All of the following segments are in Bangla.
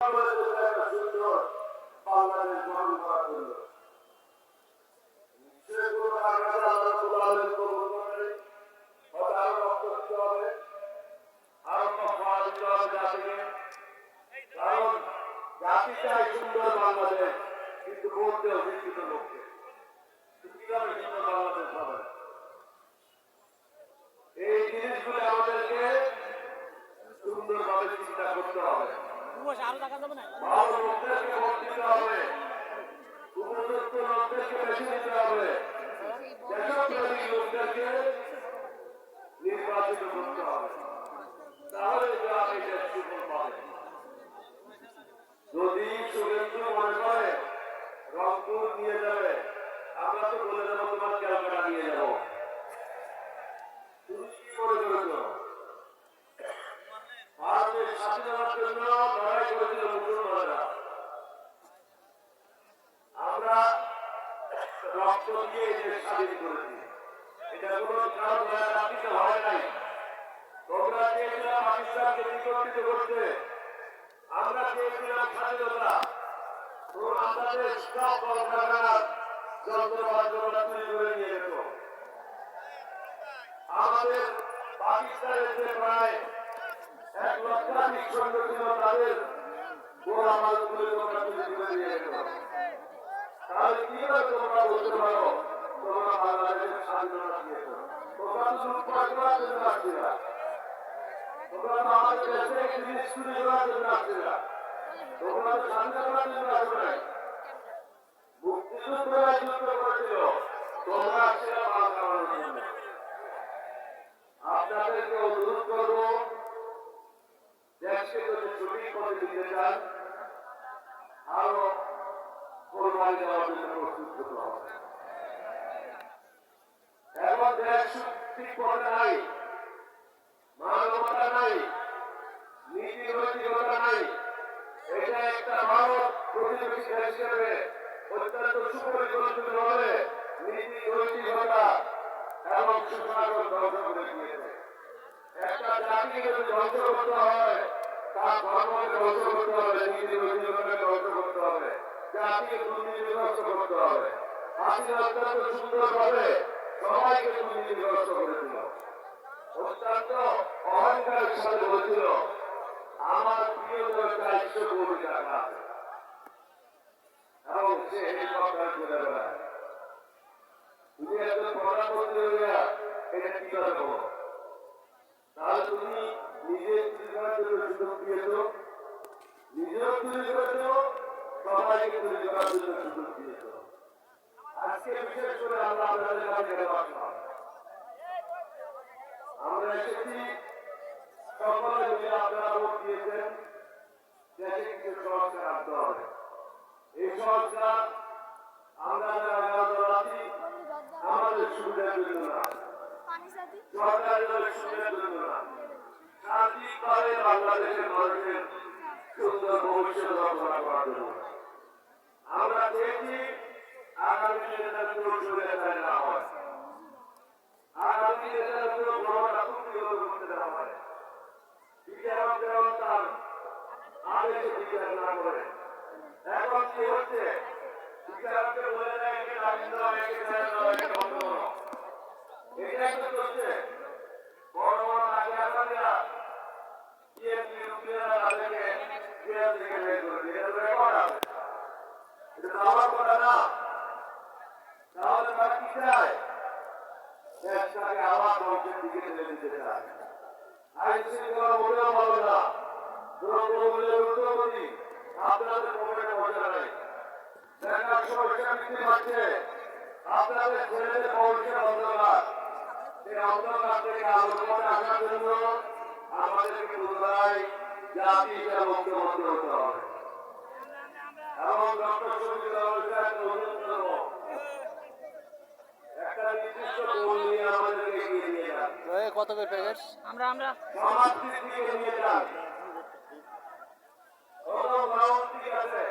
সুন্দর বাংলাদেশ গঠন করার জন্য সেগুলো আরো রক্ত দিতে হবে, আরো খাওয়া দিতে হবে জাতিকে। কারণ জাতি চাই সুন্দর বাংলাদেশ, কিন্তু বলতে অশিক্ষিত লোককে কিভাবে সুন্দর বাংলাদেশ হবে। এই জিনিসগুলো আমাদেরকে সুন্দরভাবে চিন্তা করতে হবে, ভালো লোকদেরকে ভোট দিতে হবে, উপযুক্ত লোকদেরকে বেছে নিতে হবে, দেশপ্রেমিক লোকদেরকে নির্বাচিত করতে হবে, তাহলে এই দেশ সুফল পাবে। যদি শুভেন্দু মনে করে রংপুর নিয়ে যাবে, আমরা তো বলে দেবো তোমার ক্যালকাটা নিয়ে যাবো। তুমি কি মনে করেছো? ভারতের স্বাধীনতার জন্য লড়াই করেছিল মুসলমানরা, আমরা রক্ত দিয়ে দেশ স্বাধীন করেছি। এটা কোনো কারণ রাজনীতি হয় নাই। তোমরা চেয়েছিলাম পাকিস্তানকে বিকশিত করতে, আমরা চেয়েছিলাম স্বাধীনতা। আমাদের সব কলকারখানার যন্ত্রপাতিগুলো চুরি করে নিয়ে যেত। আমাদের পাকিস্তানের যে প্রায় 1 লক্ষাধিক সৈন্য ছিল, তাদের গোলামালগুলো তোমরা চুরি করে নিয়ে যেত। তাহলে কিভাবে তোমরা বলতে পারো তোমরা বাংলাদেশের স্বাধীনতা দিয়েছ? তোমরা তো লুটপাট করার জন্য আসছিলা, তোমরা তো আমাদের দেশে জিনিস চুরি করার জন্য আসছিলা, তোমরা তো স্বাধীনতার জন্য আসবে নাই। মুক্তিযুদ্ধরা যুদ্ধ করেছিল, তোমরা আসছিলা মাল খাওয়ানোর জন্য। আপনাদেরকে অনুরোধ করবো, দেশকে যদি সঠিক পথে দিতে চান, আরো কোরবানি দেওয়ার জন্য প্রস্তুত হতে হবে। এখন দেশ ঠিক পথে নাই, মানবতা নাই, নীতি নৈতিকতা নাই। এটা একটা ভারত প্রতিবেশী দেশ হিসেবে অত্যন্ত সুপরিকল্পিতভাবে নীতি নৈতিকতা এবং সুশাসন ধ্বংস করে দিয়েছে। একটা জাতিকে যদি ধ্বংস করতে হয়, তার ধর্মকে ধ্বংস করতে হবে, নীতি নৈতিকতাকে ধ্বংস করতে হবে, জাতিকে দুর্নীতিগ্রস্ত করতে হবে। হাসিনা অত্যন্ত সুন্দরভাবে সবাইকে দুর্নীতিগ্রস্ত করেছিল, অত্যন্ত অহংকারের সাথে বলেছিল আমার প্রিয় 400 কোটি টাকা আছে, এবং সে হেলিকপ্টার করে বেড়ায়। তুমি একজন প্রধানমন্ত্রী হইয়া এটা কি করে বলো? তাহলে তুমি নিজে চুরি করার জন্য সুযোগ দিয়েছ, নিজেও চুরি করেছ, সবাইকে চুরি করার জন্য সুযোগ দিয়েছ। আজকে বিশেষ করে আমরা আপনাদের কাছে আসলাম, আমরা এসেছি সকলে মিলে। আপনারা ভোট দিয়েছেন, দেশে কিছু সংস্কার আনতে হবে। এই সংস্কার আমরা যারা আছি আমাদের সুবিধার জন্য না, সরকারের সুবিধার জন্য না, শান্তিভাবে বাংলাদেশের মানুষের সুন্দর ভবিষ্যৎ রচনা করার জন্য। আমরা চেয়েছি আগামী দিনে যেন কোনো সুবিধা না হয়, আগামী দিনে যেন কোনো গণনা কুক্ষিগত করতে না হয়, বিচারক যেন তার আদেশে বিচার না করে। এখন কি হচ্ছে, বিচারককে বলে দেয় একে জামিন দাও, একে ছেড়ে দাও, একে বন্ধ করো। এটাই তো চলছে। বড় বড় আগে আসামিরা বিএনপি রুপিয়ারা তাদেরকে জেল থেকে বের করে দিয়ে রেকর্ড আছে। এটা তো আমার কথা না। তাহলে তারা কি চায়? দেশটাকে আবার ধ্বংসের দিকে ঠেলে দিতে চায়। আইন শৃঙ্খলা মোটেও ভালো না, দ্রব্যমূল্যের ঊর্ধ্বগতি, আপনাদের পকেটে পয়সা নেই, বেকার সমস্যা বৃদ্ধি পাচ্ছে, আপনাদের ছেলেদের ভবিষ্যৎ অন্ধকার। এই অন্ধকার থেকে আলোর পথে আসার জন্য আমাদেরকে পুনরায় জাতি হিসেবে ঐক্যবদ্ধ হতে হবে। এবং ডক্টর শফিকুর রহমানকে অনুরোধ করব, একটা নির্দিষ্ট গোল নিয়ে আমাদেরকে এগিয়ে নিয়ে যান। কত করে প্যাকেট? আমরা সমাজের দিকে নিয়ে যান। প্রথম রাউন্ড ঠিক আছে,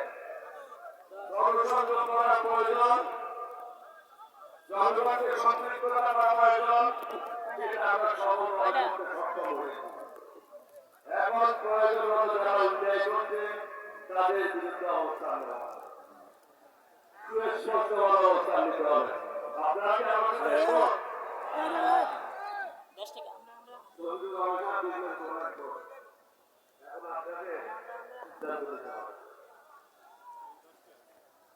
জনসংযোগ করা প্রয়োজন, জনগণকে সম্পৃক্ত করা প্রয়োজন, যেটা আমরা সফলভাবে করতে সক্ষম হয়েছি। এখন প্রয়োজন হলো যারা অন্যায় করছে তাদের বিরুদ্ধে অবস্থান নেওয়া হবে। সুস্পষ্টভাবে অবস্থান নিতে হবে। আপনারা কি আমার সাথে একমত? বন্ধু গবেষণা বিজ্ঞান প্রমাণ করে। এখন আপনাদের সিদ্ধান্ত নিতে হবে।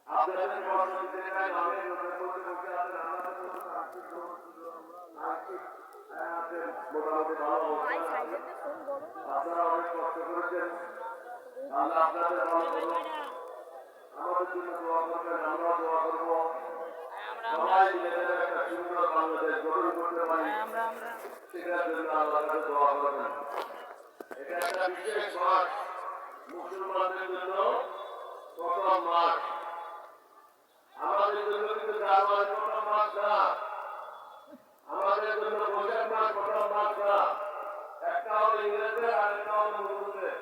আপনাদের কর্মসূচিতে নামে মোটামুটি ভালো আপনারা অনেক কষ্ট করেছেন। আল্লাহ আপনাদের ভালো করুন। আমাদের জন্য দোয়া করবেন, আমরা দোয়া করবো। সবাই মিলে একটা সুন্দর বাংলাদেশ গঠন করতে পারি, সেটার জন্য আল্লাহর কাছে দোয়া করবেন। এটা একটা বিশেষ মাস, মুসলমানদের জন্য প্রথম মাস। আমাদের জন্য কিন্তু জানুয়ারি প্রথম মাস না, আমাদের জন্য বৈশাখ মাস প্রথম মাস না। একটা হলো ইংরেজদের আর একটা হলো মুসলিমদের।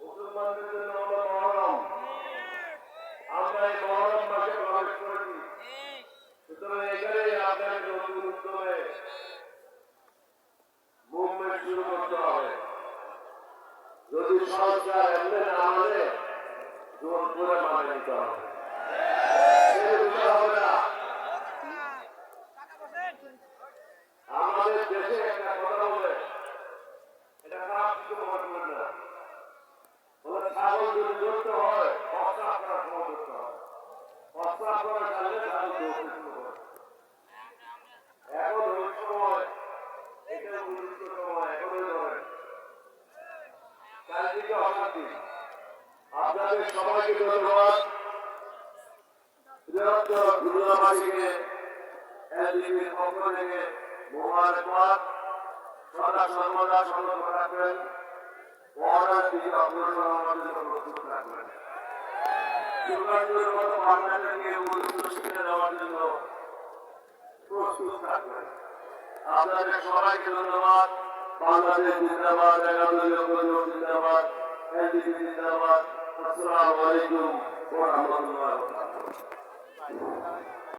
মুসলমানদের জন্য হলো মহরম। আমরা এই মহরম মাসে প্রবেশ করেছি। সুতরাং এখানেই আপনাকে নতুন উদ্যোগে মুভমেন্ট শুরু করতে হবে। যদি সরকার এমনি না মানে জোর করে মানে নিতে হবে। হবে না। আমাদের দেশে একটা কথা বলে, এটা খারাপ কিছু মনে করবেন না। বলে ছাগল যদি ধরতে হয়, প্রস্রাব করার সময় ধরতে হয়। প্রস্রাব করার কারণে ছাগল ধরতে শুরু করে। এখন ওই সময়, এটা উপযুক্ত সময়, এখনই ধরেন। চারিদিকে অশান্তি। আপনাদের সবাইকে ধন্যবাদ। বৃহত্তর খুলনাবাসীকে এলজিবির পক্ষ থেকে মোবারকবাদ। সদা সর্বদা সতর্ক রাখবেন, বর্ডার দিকে অগ্রসর হওয়ার জন্য প্রস্তুত রাখবেন। যুগান্তরের মতো বাংলাদেশকে উপযুক্ত শিক্ষা দেওয়ার জন্য প্রস্তুত থাকবেন। আপনাদের সবাইকে ধন্যবাদ। বাংলাদেশ জিন্দাবাদ, 11 জিন্দাবাদ, এলজিবি জিন্দাবাদ। আসসালামু আলাইকুম ওয়া রাহমাতুল্লাহি ওয়া বারাকাতুহু।